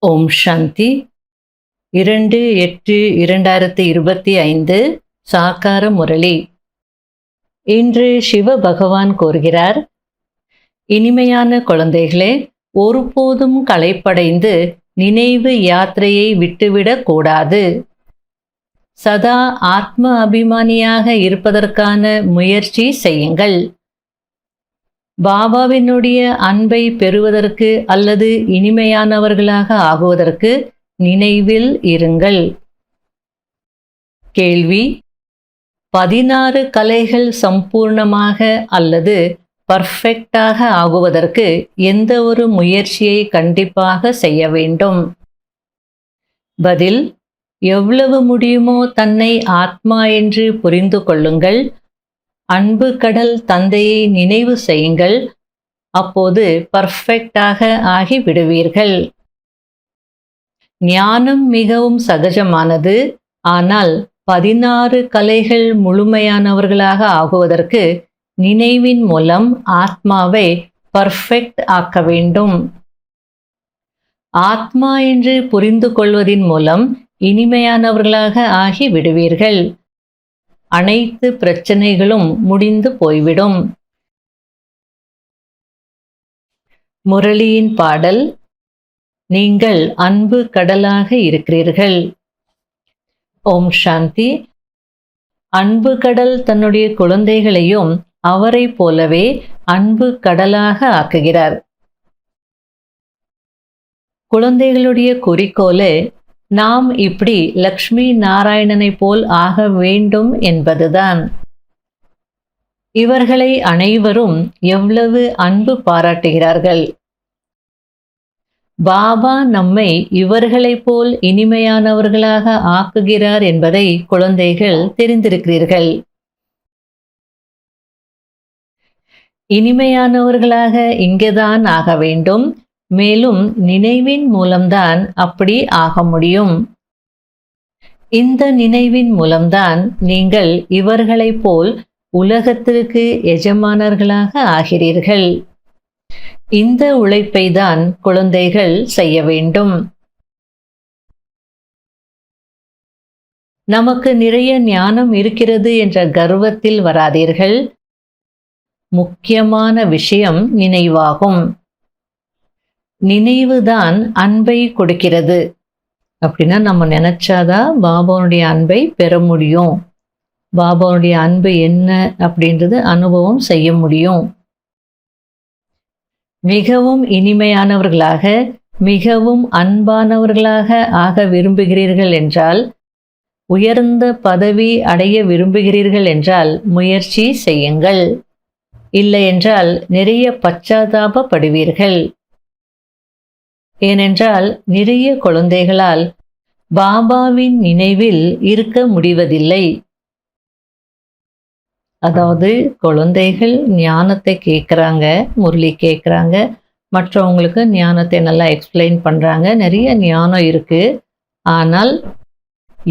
ஓம் சாந்தி 2/8/2025 சாக்கார முரளி. இன்று சிவ பகவான் கூறுகிறார், இனிமையான குழந்தைகளே, ஒருபோதும் களைப்படைந்து நினைவு யாத்திரையை விட்டுவிடக் கூடாது. சதா ஆத்ம அபிமானியாக இருப்பதற்கான முயற்சி செய்யுங்கள். பாபாவினுடைய அன்பை பெறுவதற்கு அல்லது இனிமையானவர்களாக ஆகுவதற்கு நினைவில் இருங்கள். கேள்வி: 16 கலைகள் சம்பூர்ணமாக அல்லது பர்ஃபெக்டாக ஆகுவதற்கு எந்த ஒரு முயற்சியை கண்டிப்பாக செய்ய வேண்டும்? பதில்: எவ்வளவு முடியுமோ தன்னை ஆத்மா என்று புரிந்து கொள்ளுங்கள். அன்பு கடல் தந்தையை நினைவு செய்யுங்கள். அப்போது பர்ஃபெக்டாக ஆகி விடுவீர்கள். ஞானம் மிகவும் சகஜமானது. ஆனால் 16 கலைகள் முழுமையானவர்களாக ஆகுவதற்கு நினைவின் மூலம் ஆத்மாவை பர்ஃபெக்ட் ஆக்க வேண்டும். ஆத்மா என்று புரிந்து கொள்வதின் மூலம் இனிமையானவர்களாக ஆகி விடுவீர்கள். அனைத்து பிரச்சனைகளும் முடிந்து போய்விடும். முரளியின் பாடல்: நீங்கள் அன்பு கடலாக இருக்கிறீர்கள். ஓம் சாந்தி. அன்பு கடல் தன்னுடைய குழந்தைகளையும் அவரை போலவே அன்பு கடலாக ஆக்குகிறார். குழந்தைகளுடைய குறிக்கோளே நாம் இப்படி லக்ஷ்மி நாராயணனை போல் ஆக வேண்டும் என்பதுதான். இவர்களை அனைவரும் எவ்வளவு அன்பு பாராட்டுகிறார்கள். பாபா நம்மை இவர்களைப் போல் இனிமையானவர்களாக ஆக்குகிறார் என்பதை குழந்தைகள் தெரிந்திருக்கிறீர்கள். இனிமையானவர்களாக இங்கேதான் ஆக வேண்டும். மேலும் நினைவின் மூலம்தான் அப்படி ஆக முடியும். இந்த நினைவின் மூலம்தான் நீங்கள் இவர்களைப் போல் உலகத்திற்கு எஜமானர்களாக ஆகிறீர்கள். இந்த உழைப்பை தான் குழந்தைகள் செய்ய வேண்டும். நமக்கு நிறைய ஞானம் இருக்கிறது என்ற கர்வத்தில் வராதீர்கள். முக்கியமான விஷயம் நினைவாகும். நினைவுதான் அன்பை கொடுக்கிறது. அப்படின்னா நம்ம நினைச்சாதான் பாபாவுடைய அன்பை பெற முடியும். பாபாவுடைய அன்பு என்ன அப்படின்றது அனுபவம் செய்ய முடியும். மிகவும் இனிமையானவர்களாக மிகவும் அன்பானவர்களாக ஆக விரும்புகிறீர்கள் என்றால், உயர்ந்த பதவி அடைய விரும்புகிறீர்கள் என்றால் முயற்சி செய்யுங்கள். இல்லை என்றால் நிறைய பச்சாதாபப்படுவீர்கள். ஏனென்றால் நிறைய குழந்தைகளால் பாபாவின் நினைவில் இருக்க முடிவதில்லை. அதாவது குழந்தைகள் ஞானத்தை கேட்குறாங்க, முரளி கேட்குறாங்க, மற்றவங்களுக்கு ஞானத்தை நல்லா எக்ஸ்பிளைன் பண்ணுறாங்க, நிறைய ஞானம் இருக்குது. ஆனால்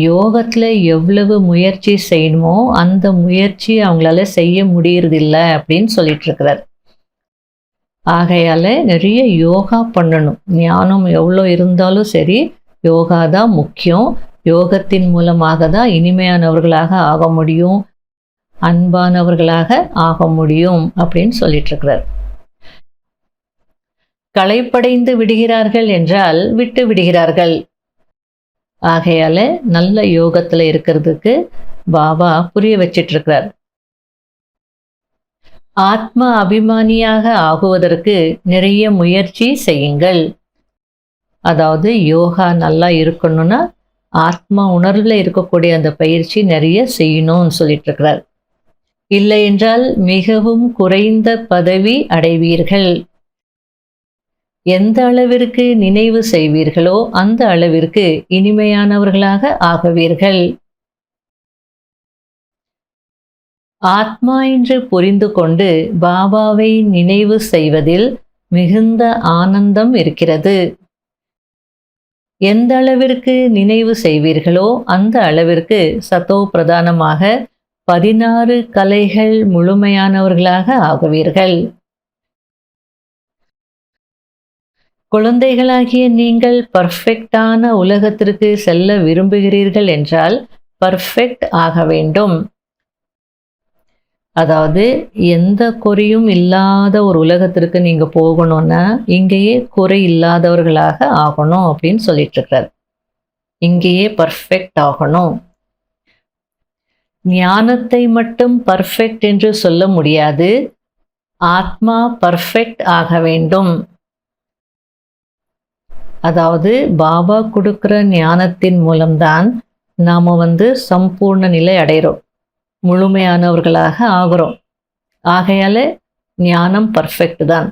யோகத்தில் எவ்வளவு முயற்சி செய்யணுமோ அந்த முயற்சி அவங்களால செய்ய முடியறதில்லை அப்படின்னு சொல்லிட்டு இருக்கிறார். ஆகையால் நிறைய யோகா பண்ணணும். ஞானம் எவ்வளோ இருந்தாலும் சரி, யோகா தான் முக்கியம். யோகத்தின் மூலமாக தான் இனிமையானவர்களாக ஆக முடியும், அன்பானவர்களாக ஆக முடியும் அப்படின்னு சொல்லிட்டு இருக்கிறார். களைப்படைந்து விடுகிறார்கள் என்றால் விட்டு விடுகிறார்கள். ஆகையால நல்ல யோகத்தில் இருக்கிறதுக்கு பாபா புரிய வச்சிட்டு இருக்கிறார். ஆத்ம அபிமானியாக ஆகுவதற்கு நிறைய முயற்சி செய்யுங்கள். அதாவது யோகா நல்லா இருக்கணும்னா ஆத்மா உணர்வில் இருக்கக்கூடிய அந்த பயிற்சி நிறைய செய்யணும்னு சொல்லிட்டு இருக்கிறார். இல்லை என்றால் மிகவும் குறைந்த பதவி அடைவீர்கள். எந்த அளவிற்கு நினைவு செய்வீர்களோ அந்த அளவிற்கு இனிமையானவர்களாக ஆகுவீர்கள். ஆத்மா என்று புரிந்து கொண்டு பாபாவை நினைவு செய்வதில் மிகுந்த ஆனந்தம் இருக்கிறது. எந்த அளவிற்கு நினைவு செய்வீர்களோ அந்த அளவிற்கு சத்தோ பிரதானமாக 16 கலைகள் முழுமையானவர்களாக ஆகுவீர்கள். குழந்தைகளாகிய நீங்கள் பர்ஃபெக்டான உலகத்திற்கு செல்ல விரும்புகிறீர்கள் என்றால் பர்ஃபெக்ட் ஆக வேண்டும். அதாவது எந்த குறையும் இல்லாத ஒரு உலகத்திற்கு நீங்க போகணும்னா இங்கேயே குறை இல்லாதவர்களாக ஆகணும் அப்படின்னு சொல்லிட்டு இருக்காரு. இங்கேயே பர்ஃபெக்ட் ஆகணும். ஞானத்தை மட்டும் பர்ஃபெக்ட் என்று சொல்ல முடியாது. ஆத்மா பர்ஃபெக்ட் ஆக வேண்டும். அதாவது பாபா கொடுக்கிற ஞானத்தின் மூலம்தான் நாம சம்பூர்ண நிலை அடைகிறோம், முழுமையானவர்களாக ஆகிறோம். ஆகையால ஞானம் பர்ஃபெக்ட் தான்.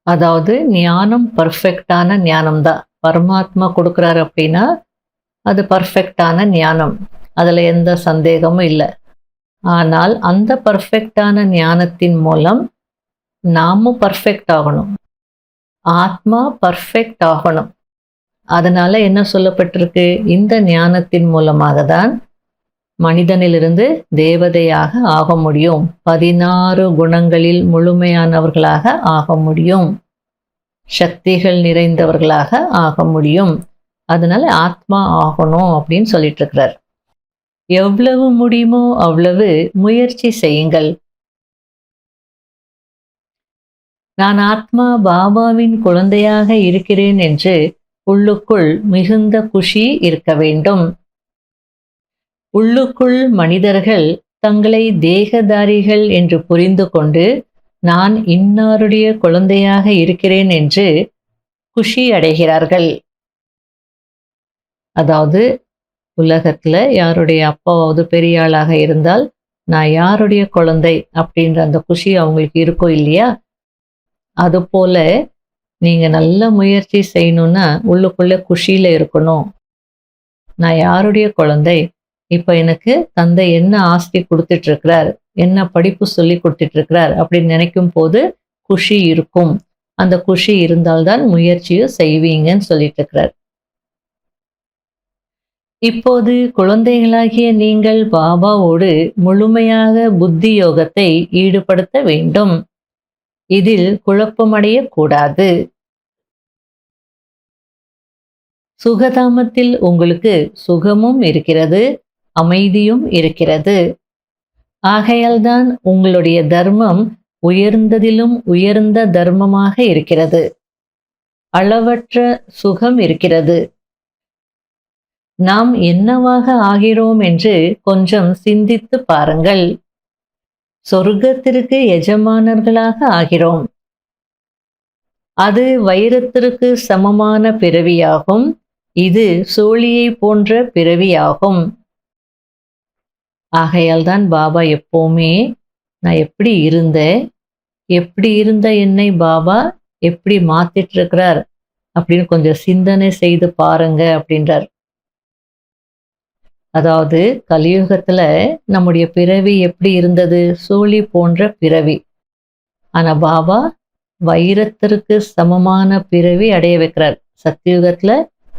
அதாவது ஞானம் பர்ஃபெக்டான ஞானம் தான். பரமாத்மா கொடுக்குறாரு அப்படின்னா அது பர்ஃபெக்டான ஞானம், அதில் எந்த சந்தேகமும் இல்லை. ஆனால் அந்த பர்ஃபெக்டான ஞானத்தின் மூலம் நாமும் பர்ஃபெக்ட் ஆகணும், ஆத்மா பர்ஃபெக்ட் ஆகணும். அதனால என்ன சொல்லப்பட்டிருக்கு? இந்த ஞானத்தின் மூலமாக தான் மனிதனிலிருந்து தேவதையாக ஆக முடியும், 16 குணங்களில் முழுமையானவர்களாக ஆக முடியும், சக்திகள் நிறைந்தவர்களாக ஆக முடியும். அதனால ஆத்மா ஆகணும் அப்படின்னு சொல்லிட்டு இருக்கிறார். எவ்வளவு முடியுமோ அவ்வளவு முயற்சி செய்யுங்கள். நான் ஆத்மா பாபாவின் குழந்தையாக இருக்கிறேன் என்று உள்ளுக்குள் மிகுந்த குஷி இருக்க வேண்டும். உள்ளுக்குள் மனிதர்கள் தங்களை தேகதாரிகள் என்று புரிந்து கொண்டு நான் இன்னாருடைய குழந்தையாக இருக்கிறேன் என்று குஷி அடைகிறார்கள். அதாவது உலகத்துல யாருடைய அப்பாவாவது பெரிய ஆளாக இருந்தால் நான் யாருடைய குழந்தை அப்படின்ற அந்த குஷி அவங்களுக்கு இருக்கும் இல்லையா? அது போல நீங்க நல்ல முயற்சி செய்யணும்னா உள்ளுக்குள்ள குஷியில இருக்கணும். நான் யாருடைய குழந்தை, இப்ப எனக்கு தந்தை என்ன ஆஸ்தி கொடுத்துட்டு இருக்கிறார், என்ன படிப்பு சொல்லி கொடுத்துட்டு இருக்கிறார் அப்படின்னு நினைக்கும் போது குஷி இருக்கும். அந்த குஷி இருந்தால்தான் முயற்சியும் செய்வீங்கன்னு சொல்லிட்டு இருக்கிறார். இப்போது குழந்தைகளாகிய நீங்கள் பாபாவோடு முழுமையாக புத்தி யோகத்தை ஈடுபடுத்த வேண்டும். இதில் குழப்பமடைய கூடாது. சுகதாமத்தில் உங்களுக்கு சுகமும் இருக்கிறது, அமைதியும் இருக்கிறது. ஆகையால்தான் உங்களுடைய தர்மம் உயர்ந்ததிலும் உயர்ந்த தர்மமாக இருக்கிறது. அளவற்ற சுகம் இருக்கிறது. நாம் என்னவாக ஆகிறோம் என்று கொஞ்சம் சிந்தித்து பாருங்கள். சொர்க்கத்திற்கு எஜமானர்களாக ஆகிறோம். அது வைரத்திற்கு சமமான பிறவியாகும். இது சோழியை போன்ற பிறவியாகும். ஆகையால் தான் பாபா எப்பவுமே நான் எப்படி இருந்த என்னை பாபா எப்படி மாத்திட்டு இருக்கிறார் அப்படின்னு கொஞ்சம் சிந்தனை செய்து பாருங்க அப்படின்றார். அதாவது கலியுகத்துல நம்முடைய பிறவி எப்படி இருந்தது? சூழி போன்ற பிறவி. ஆனா பாபா வைரத்திற்கு சமமான பிறவி அடைய வைக்கிறார். சத்தியுகத்துல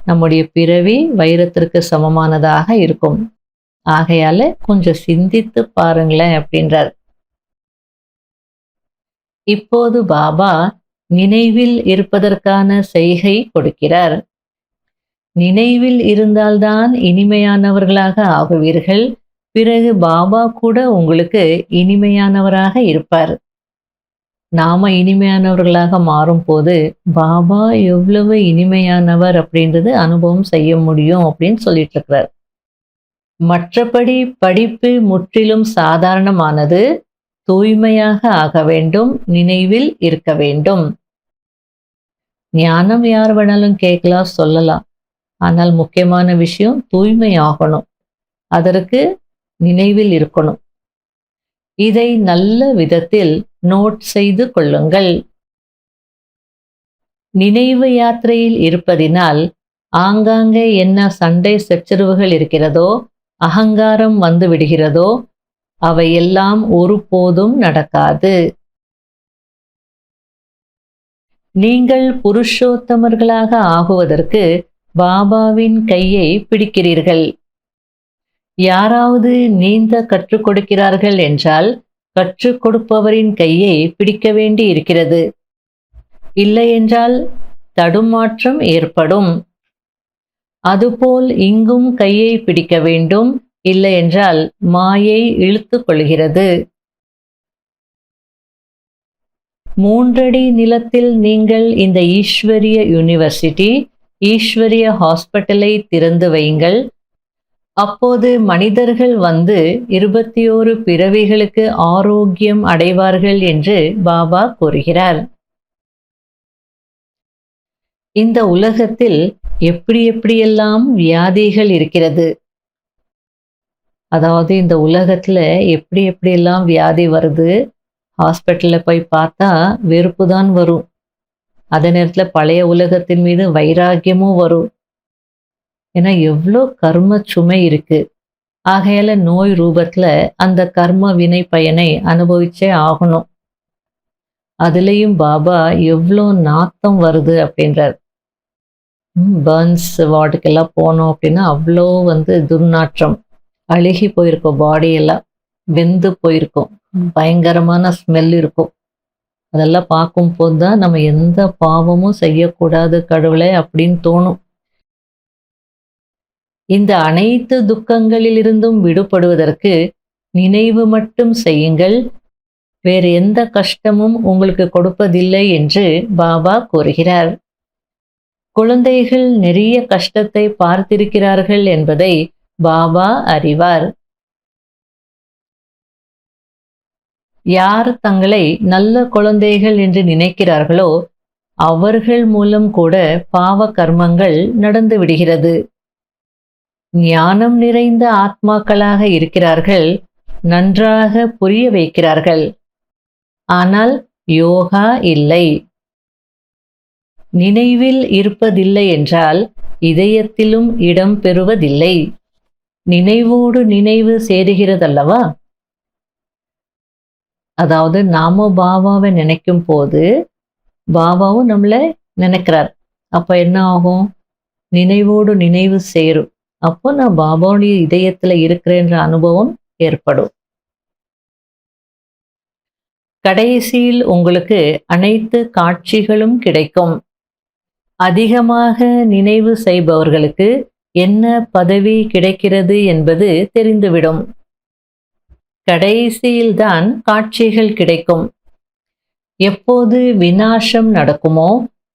நம்முடைய பிறவி வைரத்திற்கு சமமானதாக இருக்கும். ஆகையால கொஞ்சம் சிந்தித்து பாருங்களேன் அப்படின்றார். இப்போது பாபா நினைவில் இருப்பதற்கான செய்கை கொடுக்கிறார். நினைவில் இருந்தால்தான் இனிமையானவர்களாக ஆகுவீர்கள். பிறகு பாபா கூட உங்களுக்கு இனிமையானவராக இருப்பார். நாம இனிமையானவர்களாக மாறும் போது பாபா எவ்வளவு இனிமையானவர் அப்படின்றது அனுபவம் செய்ய முடியும் அப்படின்னு சொல்லிட்டு இருக்கிறார். மற்றபடி படிப்பு முற்றிலும் சாதாரணமானது. தூய்மையாக ஆக வேண்டும், நினைவில் இருக்க வேண்டும். ஞானம் யார் வேணாலும் கேட்கலாம், சொல்லலாம். ஆனால் முக்கியமான விஷயம் தூய்மை ஆகணும். அதற்கு நினைவில் இருக்கணும். இதை நல்ல விதத்தில் நோட் செய்து கொள்ளுங்கள். நினைவு யாத்திரையில் இருப்பதினால் ஆங்காங்கே என்ன சண்டை சச்சரவுகள் இருக்கிறதோ, அகங்காரம் வந்து விடுகிறதோ, அவையெல்லாம் ஒருபோதும் நடக்காது. நீங்கள் புருஷோத்தமர்களாக ஆகுவதற்கு பாபாவின் கையை பிடிக்கிறீர்கள். யாராவது நீந்த கற்றுக் கொடுக்கிறார்கள் என்றால் கற்றுக் கொடுப்பவரின் கையை பிடிக்க வேண்டி இருக்கிறது. இல்லையென்றால் தடுமாற்றம் ஏற்படும். அதுபோல் இங்கும் கையை பிடிக்க வேண்டும், இல்லையென்றால் மாயை இழுத்துக் கொள்கிறது. 3 அடி நிலத்தில் நீங்கள் இந்த ஈஸ்வரிய யூனிவர்சிட்டி, ஈஸ்வரிய ஹாஸ்பிட்டலை திறந்து வையுங்கள். அப்போது மனிதர்கள் வந்து 21 பிறவிகளுக்கு ஆரோக்கியம் அடைவார்கள் என்று பாபா கூறுகிறார். இந்த உலகத்தில் எப்படியெல்லாம் வியாதிகள் இருக்கிறது, அதாவது இந்த உலகத்துல எப்படியெல்லாம் வியாதி வருது, ஹாஸ்பிட்டல்ல போய் பார்த்தா வெறுப்பு தான் வரும். அதே நேரத்துல பழைய உலகத்தின் மீது வைராக்கியமும் வரும். ஏன்னா எவ்வளோ கர்ம சுமை இருக்கு. ஆகையால நோய் ரூபத்துல அந்த கர்ம வினை பயனை அனுபவிச்சே ஆகணும். அதுலேயும் பாபா எவ்வளோ நாத்தம் வருது அப்படின்றார். பர்ன்ஸ் வார்டுக்கெல்லாம் போனோம் அப்படின்னா அவ்வளோ துர்நாற்றம், அழுகி போயிருக்கும், பாடியெல்லாம் வெந்து போயிருக்கும், பயங்கரமான ஸ்மெல் இருக்கும். அதெல்லாம் பார்க்கும்போது தான் நம்ம எந்த பாவமும் செய்யக்கூடாது கடவுளே அப்படின்னு தோணும். இந்த அனைத்து துக்கங்களிலிருந்தும் விடுபடுவதற்கு நினைவு மட்டும் செய்யுங்கள், வேறு எந்த கஷ்டமும் உங்களுக்கு கொடுப்பதில்லை என்று பாபா கூறுகிறார். குழந்தைகள் நிறைய கஷ்டத்தை பார்த்திருக்கிறார்கள் என்பதை பாபா அறிவார். யார் தங்களை நல்ல குழந்தைகள் என்று நினைக்கிறார்களோ அவர்கள் மூலம் கூட பாவ கர்மங்கள் நடந்து விடுகிறது. ஞானம் நிறைந்த ஆத்மாக்களாக இருக்கிறார்கள், நன்றாக புரிய வைக்கிறார்கள். ஆனால் யோகா இல்லை. நினைவில் இருப்பதில்லை என்றால் இதயத்திலும் இடம் பெறுவதில்லை. நினைவோடு நினைவு சேருகிறதல்லவா? அதாவது நாம பாபாவை நினைக்கும் போது பாபாவும் நம்மளை நினைக்கிறார். அப்ப என்ன ஆகும்? நினைவோடு நினைவு சேரும். அப்போ நான் பாபாவுடைய இதயத்துல இருக்கிறேன்ற அனுபவம் ஏற்படும். கடைசியில் உங்களுக்கு அனைத்து காட்சிகளும் கிடைக்கும். அதிகமாக நினைவு செய்பவர்களுக்கு என்ன பதவி கிடைக்கிறது என்பது தெரிந்துவிடும். கடைசியில்தான் காட்சிகள் கிடைக்கும். எப்போது விநாசம் நடக்குமோ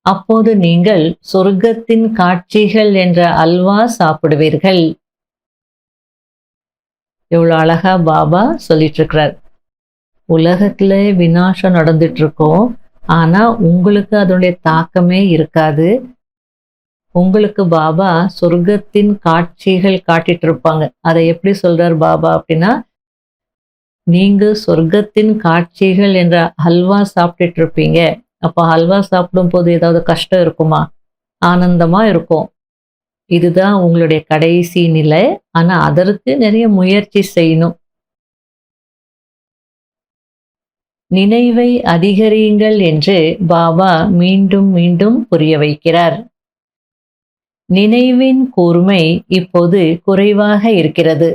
அப்போது நீங்கள் சொர்க்கத்தின் காட்சிகள் என்ற அல்வா சாப்பிடுவீர்கள். எவ்வளவு அழகா பாபா சொல்லிட்டு இருக்கிறார். உலகத்துல விநாசம் நடந்துட்டு இருக்கோம், ஆனா உங்களுக்கு அதனுடைய தாக்கமே இருக்காது. உங்களுக்கு பாபா சொர்க்கத்தின் காட்சிகள் காட்டிட்டு இருப்பாங்க. அதை எப்படி சொல்றார் பாபா அப்படின்னா, நீங்க சொர்க்கத்தின் காட்சிகள் என்ற ஹல்வா சாப்பிட்டுட்டு இருப்பீங்க. அப்போ ஹல்வா சாப்பிடும் போது ஏதாவது கஷ்டம் இருக்குமா? ஆனந்தமா இருக்கும். இதுதான் உங்களுடைய கடைசி நிலை. ஆனா அதற்கு நிறைய முயற்சி செய்யணும். நினைவை அதிகரியுங்கள் என்று பாபா மீண்டும் மீண்டும் புரிய வைக்கிறார். நினைவின் கூர்மை இப்போது குறைவாக இருக்கிறது.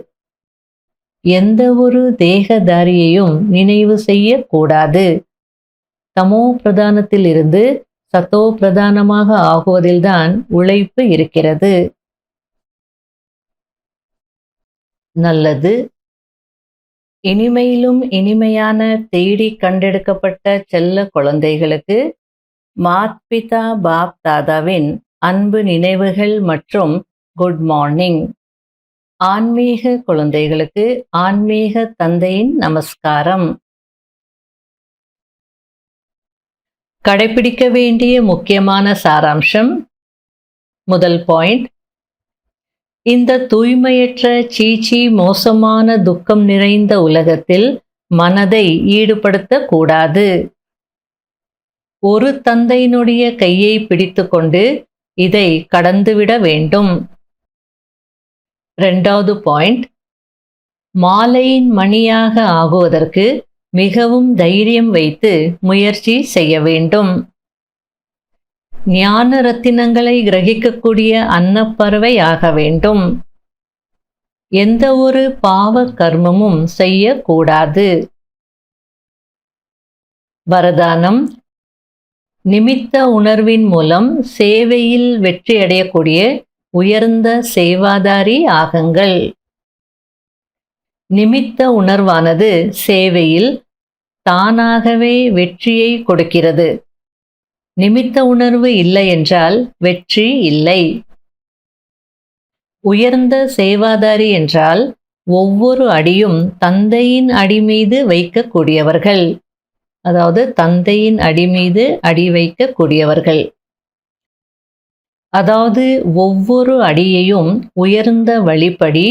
எந்த ஒரு தேகதாரியையும் நினைவு செய்யக்கூடாது. தமோ பிரதானத்தில் இருந்து சத்தோ பிரதானமாக ஆகுவதில்தான் உழைப்பு இருக்கிறது. நல்லது. இனிமையிலும் இனிமையான தேடி கண்டெடுக்கப்பட்ட செல்ல குழந்தைகளுக்கு மாத் பிதா பாப் தாதாவின் அன்பு நினைவுகள் மற்றும் குட் மார்னிங். ஆன்மீக குழந்தைகளுக்கு ஆன்மீக தந்தையின் நமஸ்காரம். கடைபிடிக்க வேண்டிய முக்கியமான சாராம்சம். முதல் பாயிண்ட், இந்த தூய்மையற்ற சீச்சி மோசமான துக்கம் நிறைந்த உலகத்தில் மனதை ஈடுபடுத்தக் கூடாது. ஒரு தந்தையினுடைய கையை பிடித்துக்கொண்டு இதை கடந்துவிட வேண்டும். இரண்டாவது பாயிண்ட், மாலையின் மணியாக ஆகுவதற்கு மிகவும் தைரியம் வைத்து முயற்சி செய்ய வேண்டும். ஞான ரத்தினங்களை கிரகிக்கக்கூடிய அன்னப்பறவை ஆக வேண்டும். எந்த ஒரு பாவ கர்மமும் செய்யக்கூடாது. வரதானம், நிமித்த உணர்வின் மூலம் சேவையில் வெற்றி அடையக்கூடிய உயர்ந்த சேவாதாரி ஆகுங்கள். நிமித்த உணர்வானது சேவையில் தானாகவே வெற்றியை கொடுக்கிறது. நிமித்த உணர்வு இல்லை என்றால் வெற்றி இல்லை. உயர்ந்த சேவாதாரி என்றால் ஒவ்வொரு அடியும் தந்தையின் அடி மீது வைக்கக்கூடியவர்கள். அதாவது தந்தையின் அடி மீது அடி வைக்கக்கூடியவர்கள். அதாவது ஒவ்வொரு அடியையும் உயர்ந்த வழிப்படி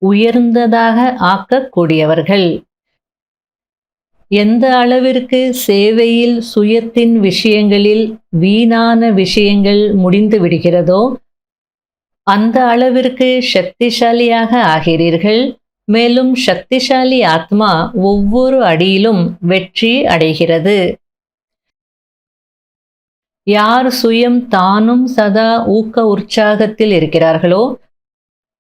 உயர்ந்ததாக ஆக்கக்கூடியவர்கள். எந்த அளவிற்கு சேவையில் சுயத்தின் விஷயங்களில் வீணான விஷயங்கள் முடிந்து விடுகிறதோ அந்த அளவிற்கு சக்திசாலியாக ஆகிறீர்கள். மேலும் சக்திசாலி ஆத்மா ஒவ்வொரு அடியிலும் வெற்றி அடைகிறது. யார் சுயம் தானும் சதா ஊக்க உற்சாகத்தில் இருக்கிறார்களோ,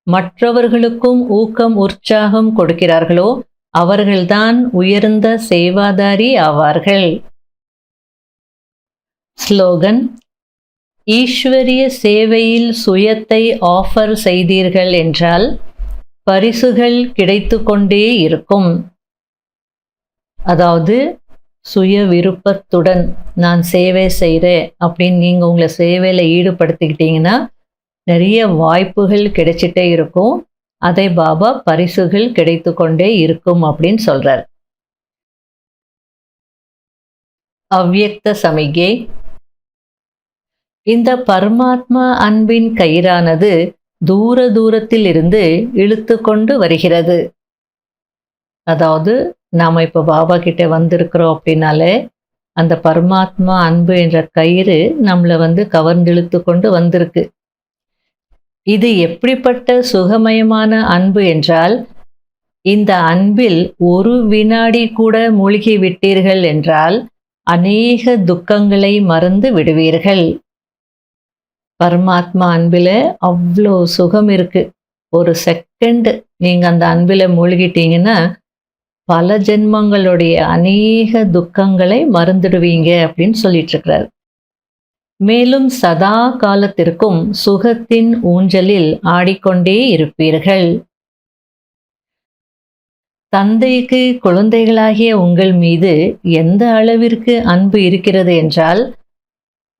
மற்றவர்களுக்கும் ஊக்கம் உற்சாகம் கொடுக்கிறார்களோ அவர்கள்தான் உயர்ந்த சேவாதாரி ஆவார்கள். ஸ்லோகன்: ஈஸ்வரிய சேவையில் சுயத்தை ஆஃபர் செய்தீர்கள் என்றால் பரிசுகள் கிடைத்து கொண்டே இருக்கும். அதாவது சுய விருப்பத்துடன் நான் சேவை செய்கிறேன் அப்படின்னு நீங்கள் உங்களை சேவையில் ஈடுபடுத்திக்கிட்டீங்கன்னா நிறைய வாய்ப்புகள் கிடைச்சிட்டே இருக்கும். அதை பாபா பரிசுகள் கிடைத்து கொண்டே இருக்கும் அப்படின்னு சொல்றார். அவ்யக்த சமிகை: இந்த பரமாத்மா அன்பின் கயிறானது தூர தூரத்தில் இருந்து இழுத்து கொண்டு வருகிறது. அதாவது நாம் இப்போ பாபா கிட்ட வந்திருக்கிறோம் அப்படின்னாலே அந்த பரமாத்மா அன்பு என்ற கயிறு நம்மளை கவர்ந்திழுத்து கொண்டு வந்திருக்கு. இது எப்படிப்பட்ட சுகமயமான அன்பு என்றால், இந்த அன்பில் ஒரு வினாடி கூட மூழ்கி விட்டீர்கள் என்றால் அநேக துக்கங்களை மறந்து விடுவீர்கள். பரமாத்மா அன்பில் அவ்வளோ சுகம் இருக்கு. ஒரு செகண்ட் நீங்கள் அந்த அன்பில் மூழ்கிட்டீங்கன்னா பல ஜென்மங்களுடைய அநேக துக்கங்களை மறந்துடுவீங்க அப்படின்னு சொல்லிட்டு இருக்கிறார். மேலும் சதா காலத்திற்கும் சுகத்தின் ஊஞ்சலில் ஆடிக்கொண்டே இருப்பீர்கள். தந்தைக்கு குழந்தைகளாகிய உங்கள் மீது எந்த அளவிற்கு அன்பு இருக்கிறது என்றால்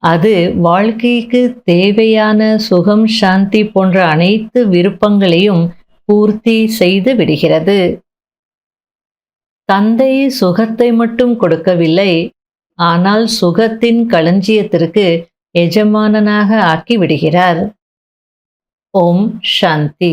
அது வாழ்க்கைக்கு தேவையான சுகம், சாந்தி போன்ற அனைத்து விருப்பங்களையும் பூர்த்தி செய்து விடுகிறது. தந்தை சுகத்தை மட்டும் கொடுக்கவில்லை, ஆனால் சுகத்தின் களஞ்சியத்திற்கு எஜமானனாக ஆக்கி விடுகிறார். ஓம் சாந்தி.